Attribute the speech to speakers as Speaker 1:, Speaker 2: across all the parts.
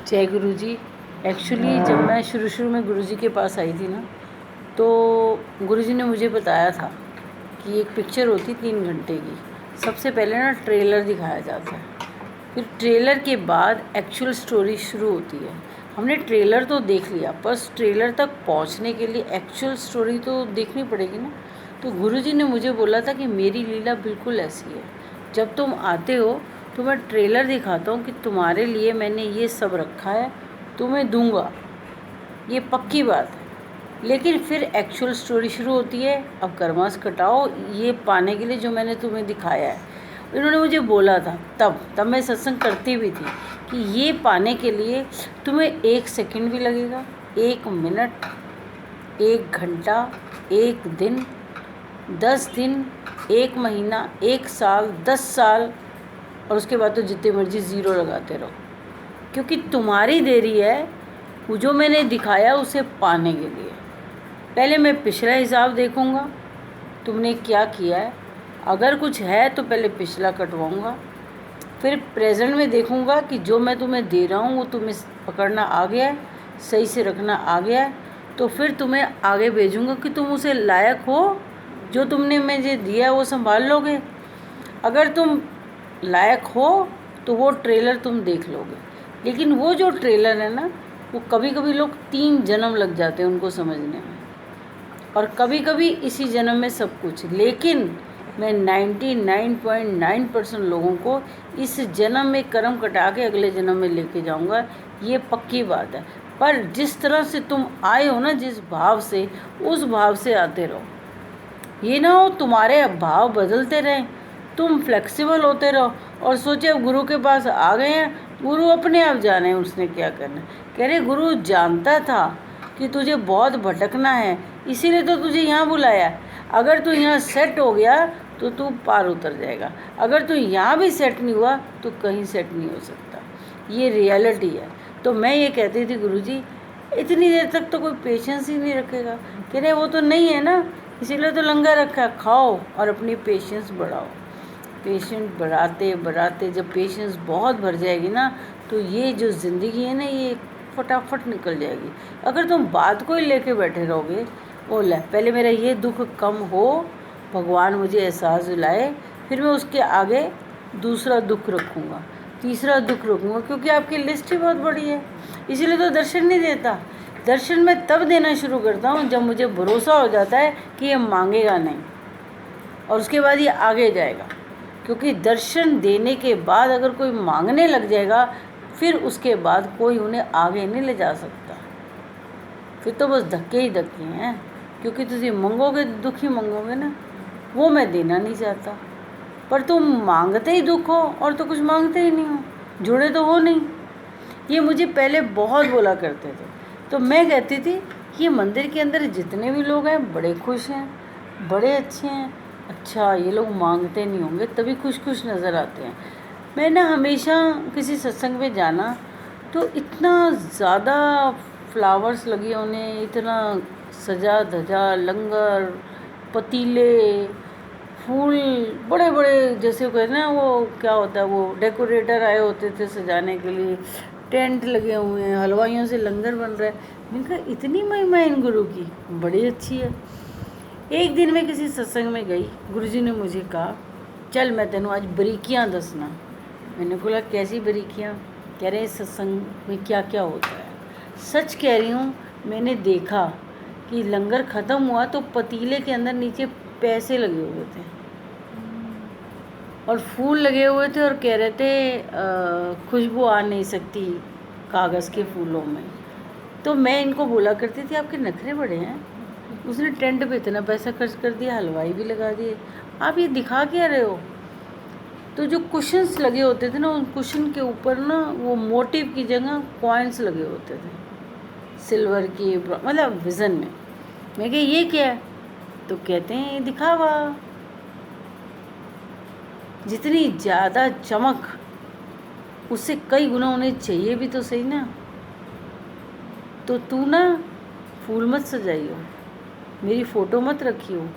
Speaker 1: जय गुरु जी। एक्चुअली जब मैं शुरू में गुरु जी के पास आई थी ना, तो गुरु जी ने मुझे बताया था कि एक पिक्चर होती 3 घंटे की। सबसे पहले ना ट्रेलर दिखाया जाता है, फिर ट्रेलर के बाद एक्चुअल स्टोरी शुरू होती है। हमने ट्रेलर तो देख लिया, बस ट्रेलर तक पहुंचने के लिए एक्चुअल स्टोरी तो देखनी पड़ेगी ना। तो गुरु जी ने मुझे बोला था कि मेरी लीला बिल्कुल ऐसी है, जब तुम आते हो तो मैं ट्रेलर दिखाता हूँ कि तुम्हारे लिए मैंने ये सब रखा है, तुम्हें दूंगा, ये पक्की बात है। लेकिन फिर एक्चुअल स्टोरी शुरू होती है। अब कर्मास कटाओ ये पाने के लिए जो मैंने तुम्हें दिखाया है। इन्होंने मुझे बोला था, तब मैं सत्संग करती भी थी कि ये पाने के लिए तुम्हें 1 सेकंड भी लगेगा, 1 मिनट, 1 घंटा, 1 दिन, 10 दिन, 1 महीना, 1 साल, 10 साल, और उसके बाद तो जितने मर्जी ज़ीरो लगाते रहो, क्योंकि तुम्हारी देरी है वो जो मैंने दिखाया उसे पाने के लिए। पहले मैं पिछला हिसाब देखूंगा तुमने क्या किया है, अगर कुछ है तो पहले पिछला कटवाऊंगा, फिर प्रेजेंट में देखूंगा कि जो मैं तुम्हें दे रहा हूँ वो तुम्हें पकड़ना आ गया है, सही से रखना आ गया है, तो फिर तुम्हें आगे भेजूंगा कि तुम उसे लायक हो, जो तुमने मुझे दिया वो संभाल लोगे। अगर तुम लायक हो तो वो ट्रेलर तुम देख लोगे। लेकिन वो जो ट्रेलर है ना, वो कभी कभी लोग 3 जन्म लग जाते हैं उनको समझने में, और कभी कभी इसी जन्म में सब कुछ। लेकिन मैं 99.9% लोगों को इस जन्म में कर्म कटा के अगले जन्म में लेके जाऊंगा, ये पक्की बात है। पर जिस तरह से तुम आए हो ना, जिस भाव से, उस भाव से आते रहो। ये ना हो तुम्हारे भाव बदलते रहें, तुम फ्लेक्सिबल होते रहो और सोचे अब गुरु के पास आ गए हैं, गुरु अपने आप जाने उसने क्या करना। कह रहे गुरु जानता था कि तुझे बहुत भटकना है, इसीलिए तो तुझे यहाँ बुलाया। अगर तू यहाँ सेट हो गया तो तू पार उतर जाएगा, अगर तू यहाँ भी सेट नहीं हुआ तो कहीं सेट नहीं हो सकता। ये रियलिटी है। तो मैं ये कहती थी गुरु जी इतनी देर तक तो कोई पेशेंस ही नहीं रखेगा। कह रहे वो तो नहीं है ना, इसीलिए तो लंगर रखा, खाओ और अपनी पेशेंस बढ़ाओ। पेशेंस बढ़ाते बढ़ाते जब पेशेंस बहुत भर जाएगी ना, तो ये जो ज़िंदगी है ना, ये फटाफट निकल जाएगी। अगर तुम बात को ही लेके बैठे रहोगे, ओ ले पहले मेरा ये दुख कम हो, भगवान मुझे एहसास दिलाए, फिर मैं उसके आगे दूसरा दुख रखूँगा, तीसरा दुख रखूँगा, क्योंकि आपकी लिस्ट ही बहुत बड़ी है। इसीलिए तो दर्शन नहीं देता। दर्शन मैं तब देना शुरू करता हूँ जब मुझे भरोसा हो जाता है कि ये मांगेगा नहीं, और उसके बाद ये आगे जाएगा। क्योंकि दर्शन देने के बाद अगर कोई मांगने लग जाएगा, फिर उसके बाद कोई उन्हें आगे नहीं ले जा सकता। फिर तो बस धक्के ही धक्के हैं, क्योंकि तुम मंगोगे दुख ही मंगोगे ना, वो मैं देना नहीं चाहता। पर तुम मांगते ही दुख हो और तो कुछ मांगते ही नहीं हो, जुड़े तो हो नहीं। ये मुझे पहले बहुत बोला करते थे। तो मैं कहती थी ये मंदिर के अंदर जितने भी लोग हैं बड़े खुश हैं, बड़े अच्छे हैं। अच्छा, ये लोग मांगते नहीं होंगे तभी खुश खुश नज़र आते हैं। मैं ना हमेशा किसी सत्संग में जाना तो इतना ज़्यादा फ्लावर्स लगे उन्हें, इतना सजा धजा, लंगर, पतीले, फूल बड़े बड़े, जैसे कहते ना वो क्या होता है, वो डेकोरेटर आए होते थे सजाने के लिए, टेंट लगे हुए हैं, हलवाइयों से लंगर बन रहा है। मैंने कहा इतनी महिमा इन गुरु की बड़ी अच्छी है। एक दिन मैं किसी सत्संग में गई, गुरुजी ने मुझे कहा चल मैं तेनों आज बरीकियाँ दसना। मैंने बोला कैसी बरीकियाँ? कह रहे सत्संग में क्या क्या होता है। सच कह रही हूँ, मैंने देखा कि लंगर ख़त्म हुआ तो पतीले के अंदर नीचे पैसे लगे हुए थे और फूल लगे हुए थे, और कह रहे थे खुशबू आ नहीं सकती कागज़ के फूलों में। तो मैं इनको बोला करती थी आपके नखरे बड़े हैं, उसने टेंट पे इतना पैसा खर्च कर दिया, हलवाई भी लगा दिए, आप ये दिखा क्या रहे हो? तो जो कुशन्स लगे होते थे ना, उन कुशन के ऊपर ना वो मोटिव की जगह कॉइन्स लगे होते थे, सिल्वर की, मतलब विज़न में। मैं कहा ये क्या है? तो कहते हैं ये दिखावा। जितनी ज़्यादा चमक उससे कई गुना उन्हें चाहिए भी तो सही ना। तो तू ना फूल मत सजाइयो, मेरी फ़ोटो मत रखियो,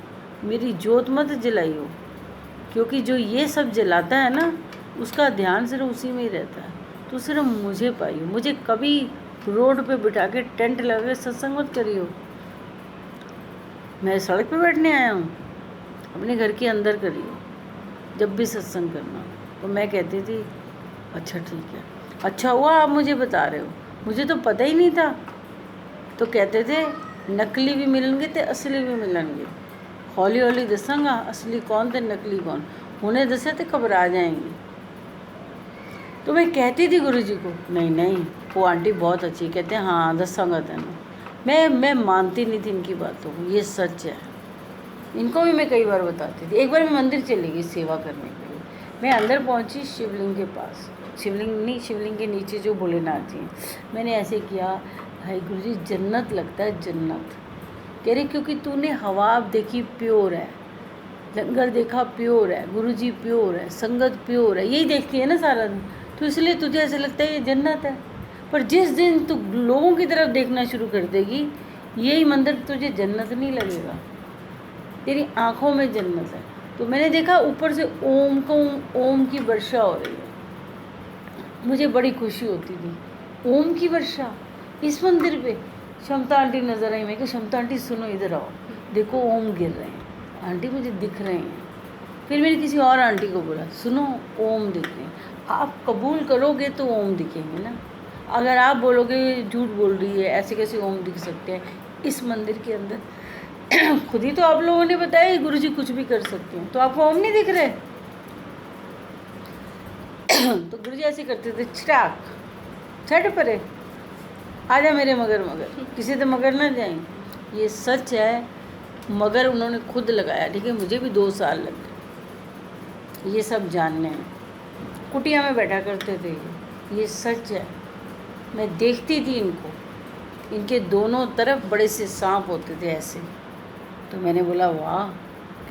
Speaker 1: मेरी जोत मत जलाइयो, क्योंकि जो ये सब जलाता है ना उसका ध्यान सिर्फ उसी में ही रहता है। तू सिर्फ मुझे पाई हो, मुझे कभी रोड पे बिठा के टेंट लगा के सत्संग मत करी हो। मैं सड़क पे बैठने आया हूँ, अपने घर के अंदर करी हो जब भी सत्संग करना। तो मैं कहती थी अच्छा ठीक है, अच्छा हुआ आप मुझे बता रहे हो, मुझे तो पता ही नहीं था। तो कहते थे नकली भी मिलेंगे तो असली भी मिलेंगे, हौली हौली दसांगा असली कौन थे नकली कौन, उन्हें दसे तो घबरा जाएंगे। तो मैं कहती थी गुरु जी को नहीं नहीं वो आंटी बहुत अच्छी, कहते हैं हाँ दसांगा तेन। मैं मानती नहीं थी इनकी बातों को, ये सच है। इनको भी मैं कई बार बताती थी। एक बार मैं मंदिर चली गई सेवा करने के लिए, मैं अंदर पहुंची शिवलिंग के पास, शिवलिंग नहीं, शिवलिंग के नीचे जो भोलेनाथ जी हैं। मैंने ऐसे किया, भाई गुरु जी जन्नत लगता है जन्नत। कह रहे क्योंकि तूने हवा देखी प्योर है, लंगर देखा प्योर है, गुरु जी प्योर है, संगत प्योर है, यही देखती है ना सारा दिन, तो इसलिए तुझे ऐसे लगता है ये जन्नत है। पर जिस दिन तू लोगों की तरफ देखना शुरू कर देगी, यही मंदिर तुझे जन्नत नहीं लगेगा, तेरी आंखों में जन्नत है। तो मैंने देखा ऊपर से ओम की वर्षा हो रही है, मुझे बड़ी खुशी होती थी। ओम की वर्षा इस मंदिर पे। क्षमता आंटी नजर आई, मैं कहा क्षमता आंटी सुनो इधर आओ, देखो ओम गिर रहे हैं, आंटी मुझे दिख रहे हैं। फिर मैंने किसी और आंटी को बोला सुनो ओम दिख रहे हैं, आप कबूल करोगे तो ओम दिखेंगे ना, अगर आप बोलोगे झूठ बोल रही है ऐसे कैसे ओम दिख सकते हैं इस मंदिर के अंदर। खुद ही तो आप लोगों ने बताया गुरु जी कुछ भी कर सकते हैं, तो आपको ओम नहीं दिख रहे। तो गुरु जी ऐसे करते थे, छटाक छठ परे आजा मेरे मगर मगर, किसी से मगर ना जाए। ये सच है, मगर उन्होंने खुद लगाया, लेकिन मुझे भी 2 साल लग गए ये सब जानने में। कुटिया में बैठा करते थे, ये सच है। मैं देखती थी इनको, इनके दोनों तरफ बड़े से सांप होते थे ऐसे। तो मैंने बोला वाह,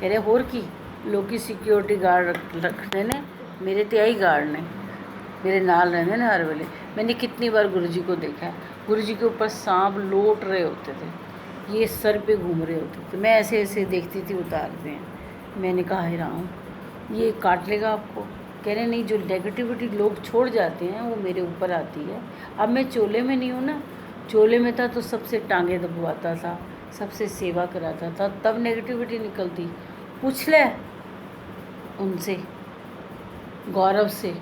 Speaker 1: कह रहे होर की लोग की सिक्योरिटी गार्ड रखने ने, मेरे तो यही गार्ड ने मेरे नाल रहने ना हर वेले। मैंने कितनी बार गुरुजी को देखा है, गुरुजी के ऊपर सांप लौट रहे होते थे, ये सर पे घूम रहे होते थे, मैं ऐसे ऐसे देखती थी उतारते हैं। मैंने कहा है राम ये काट लेगा आपको। कह रहे नहीं, जो नेगेटिविटी लोग छोड़ जाते हैं वो मेरे ऊपर आती है। अब मैं चोले में नहीं हूँ ना, चोले में था तो सबसे टांगे दबवाता था, सबसे सेवा कराता था, तब नेगेटिविटी निकलती। पूछ ले उनसे, गौरव से,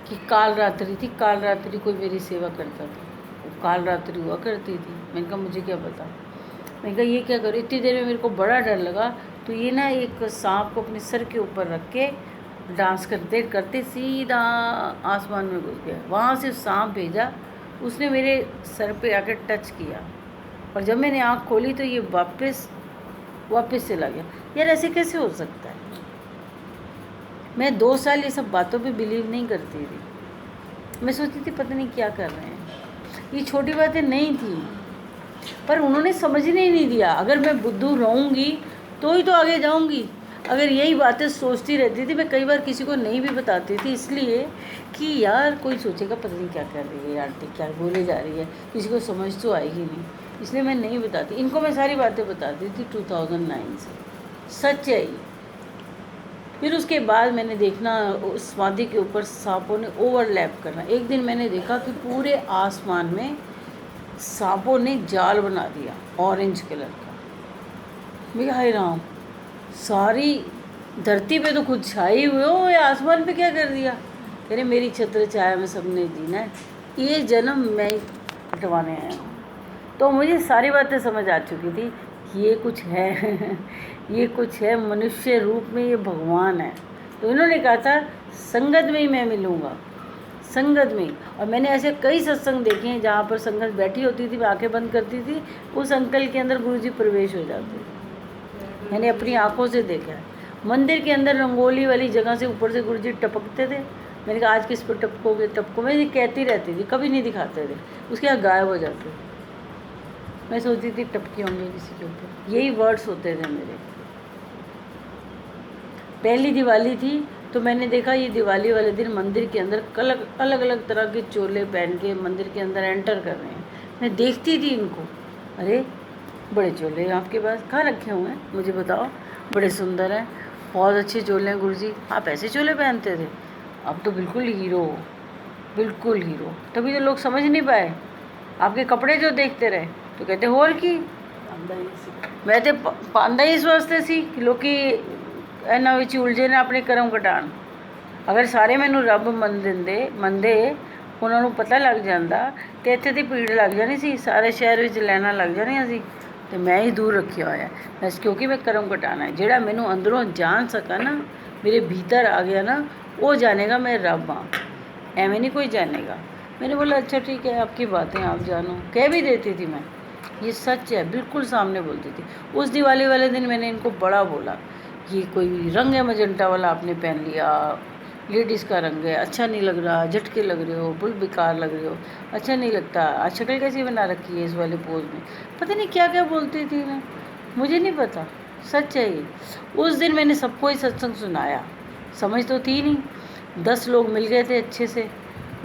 Speaker 1: कि काल रात्रि थी, काल रात्रि कोई मेरी सेवा करता था, वो काल रात्रि हुआ करती थी। मैंने कहा मुझे क्या पता। मैंने कहा ये क्या करूँ, इतनी देर में मेरे को बड़ा डर लगा। तो ये ना एक सांप को अपने सर के ऊपर रख के डांस करते करते सीधा आसमान में घुस गया। वहाँ से सांप भेजा, उसने मेरे सर पे आकर टच किया, और जब मैंने आँख खोली तो ये वापस चला गया। यार ऐसे कैसे हो सकता है। मैं 2 साल ये सब बातों पे बिलीव नहीं करती थी। मैं सोचती थी पता नहीं क्या कर रहे हैं, ये छोटी बातें नहीं थी, पर उन्होंने समझने ही नहीं दिया। अगर मैं बुद्धू रहूँगी तो ही तो आगे जाऊँगी। अगर यही बातें सोचती रहती थी, मैं कई बार किसी को नहीं भी बताती थी, इसलिए कि यार कोई सोचेगा पता नहीं क्या कर रही है आंटी, क्या बोले जा रही है, किसी को समझ तो आएगी नहीं, इसलिए मैं नहीं बताती। इनको मैं सारी बातें बताती थी 2009 से, सच है ये। फिर उसके बाद मैंने देखना उस समाधि के ऊपर सांपों ने ओवरलैप करना। एक दिन मैंने देखा कि पूरे आसमान में सांपों ने जाल बना दिया ऑरेंज कलर का। मैं हाय राम, सारी धरती पे तो खुद छाई हुए हो, या आसमान पे क्या कर दिया। कह रहे मेरी छत्र छाया में सबने जीना है, ये जन्म मैं हटवाने आया हूँ। तो मुझे सारी बातें समझ आ चुकी थी, ये कुछ है ये कुछ है, मनुष्य रूप में ये भगवान है। तो इन्होंने कहा था संगत में ही मैं मिलूँगा, संगत में ही। और मैंने ऐसे कई सत्संग देखे हैं जहाँ पर संगत बैठी होती थी, मैं आंखें बंद करती थी, उस अंकल के अंदर गुरुजी प्रवेश हो जाते थे। मैंने अपनी आंखों से देखा है। मंदिर के अंदर रंगोली वाली जगह से ऊपर से गुरुजी टपकते थे। मैंने कहा आज किस पर टपकोगे, टपको। मैं ये कहती रहती थी, कभी नहीं दिखाते थे, उसके यहाँ गायब हो जाते। मैं सोचती थी टपके होंगे किसी के ऊपर, यही वर्ड्स होते थे मेरे। पहली दिवाली थी तो मैंने देखा ये दिवाली वाले दिन मंदिर के अंदर अलग अलग तरह के चोले पहन के मंदिर के अंदर एंटर कर रहे हैं। मैं देखती थी इनको, अरे बड़े चोले आपके पास कहाँ रखे हुए हैं, मुझे बताओ, बड़े सुंदर हैं, बहुत अच्छे चोले हैं गुरुजी, आप ऐसे चोले पहनते थे, अब तो बिल्कुल हीरो हो। बिल्कुल हीरो। तभी तो लोग समझ नहीं पाए, आपके कपड़े जो देखते रहे तो कहते होर की मैं तो पांदा ही इस वास्ते सी कि लोग ਇਹਨਾਂ ਵਿੱਚ ਉਲਝੇ ਨੇ ਆਪਣੇ ਕਰਮ ਘਟਾਉਣ। ਅਗਰ ਸਾਰੇ ਮੈਨੂੰ ਰੱਬ ਮੰਨਦੇ ਉਹਨਾਂ ਨੂੰ ਪਤਾ ਲੱਗ ਜਾਂਦਾ ਤੇ ਇੱਥੇ ਦੀ ਭੀੜ ਲੱਗ ਜਾਣੀ ਸੀ, ਸਾਰੇ ਸ਼ਹਿਰ ਵਿੱਚ ਲਾਈਨਾਂ ਲੱਗ ਜਾਣੀਆਂ ਸੀ। ਤੇ ਮੈਂ ਹੀ ਦੂਰ ਰੱਖਿਆ ਹੋਇਆ ਬਸ, ਕਿਉਂਕਿ मैं ਕਰਮ ਘਟਾਉਣਾ है। ਜਿਹੜਾ ਮੈਨੂੰ ਅੰਦਰੋਂ ਜਾਣ ਸਕਾ ਨਾ, मेरे भीतर आ गया ना, वो जानेगा मैं रब हाँ, एवं नहीं कोई जानेगा। मैंने बोला अच्छा ठीक है, आपकी बातें आप जानो। कह भी देती थी मैं, ये सच है, बिल्कुल सामने बोलती थी। उस दिवाली वाले दिन मैंने इनको बड़ा बोला, ये कोई रंग है मजंटा वाला आपने पहन लिया, लेडीज़ का रंग है, अच्छा नहीं लग रहा, झटके लग रहे हो, बुल बेकार लग रहे हो, अच्छा नहीं लगता, आज शक्ल कैसी बना रखी है इस वाले पोज में। पता नहीं क्या क्या बोलती थी मैं, मुझे नहीं पता, सच है ये। उस दिन मैंने सबको ही सत्संग सुनाया, समझ तो थी नहीं। 10 लोग मिल गए थे अच्छे से,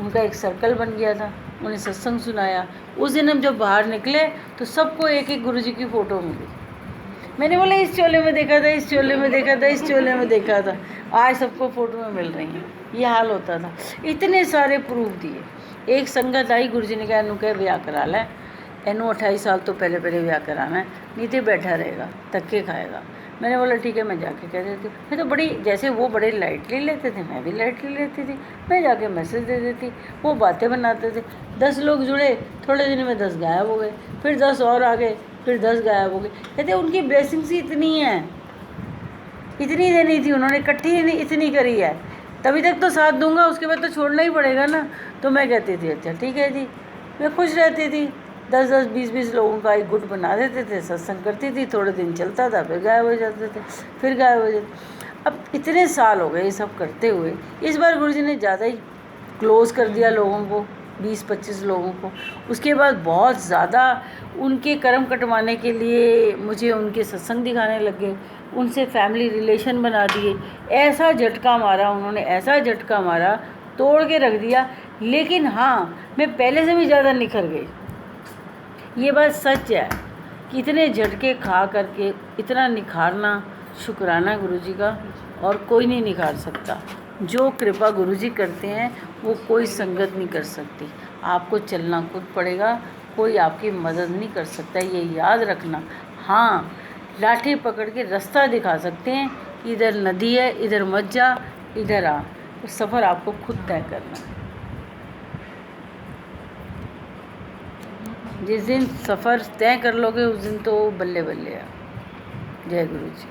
Speaker 1: उनका एक सर्कल बन गया था, उन्हें सत्संग सुनाया। उस दिन हम जब बाहर निकले तो सबको एक एक गुरुजी की फ़ोटो मिली। मैंने बोला इस चोले में देखा था, इस चोले में देखा था, इस चोले में देखा था, आज सबको फ़ोटो में मिल रही हैं। ये हाल होता था। इतने सारे प्रूफ दिए। एक संगत आई, गुरुजी ने कहा इनू कह ब्याह करा लै, इनू 28 साल तो पहले ब्याह कराना है, नहीं तो बैठा रहेगा, धक्के खाएगा। मैंने बोला ठीक है, मैं जाके कह देती हूँ। मैं तो बड़ी, जैसे वो बड़े लाइटली लेते थे, मैं भी लाइटली लेती थी। मैं जाके मैसेज दे देती, वो बातें बनाते थे। 10 लोग जुड़े, थोड़े दिन में 10 गायब हो गए, फिर 10 और आ गए, फिर 10 गायब हो गए। कहते उनकी ब्लेसिंग्स ही इतनी है, इतनी देनी थी उन्होंने, इकट्ठी इतनी करी है, तभी तक तो साथ दूंगा, उसके बाद तो छोड़ना ही पड़ेगा ना। तो मैं कहती थी अच्छा ठीक है जी, मैं खुश रहती थी। 10-10, 20-20 लोगों का एक गुट बना देते थे, सत्संग करती थी, थोड़े दिन चलता था, फिर गायब हो जाते थे, फिर गायब हो जाते। अब इतने साल हो गए ये सब करते हुए, इस बार गुरुजी ने ज़्यादा ही क्लोज़ कर दिया लोगों को, 20-25 लोगों को। उसके बाद बहुत ज़्यादा उनके कर्म कटवाने के लिए मुझे उनके सत्संग दिखाने लग गए, उनसे फैमिली रिलेशन बना दिए। ऐसा झटका मारा उन्होंने, ऐसा झटका मारा, तोड़ के रख दिया। लेकिन हाँ, मैं पहले से भी ज़्यादा निखर गई, ये बात सच है कि इतने झटके खा करके इतना निखारना, शुक्राना गुरुजी का, और कोई नहीं निखार सकता। जो कृपा गुरुजी करते हैं वो कोई संगत नहीं कर सकती। आपको चलना खुद पड़ेगा, कोई आपकी मदद नहीं कर सकता, ये याद रखना। हाँ, लाठी पकड़ के रास्ता दिखा सकते हैं कि इधर नदी है, इधर मत जा, इधर आ, तो सफ़र आपको खुद तय करना है। जिस दिन सफ़र तय कर लोगे उस दिन तो बल्ले बल्ले है। जय गुरु जी।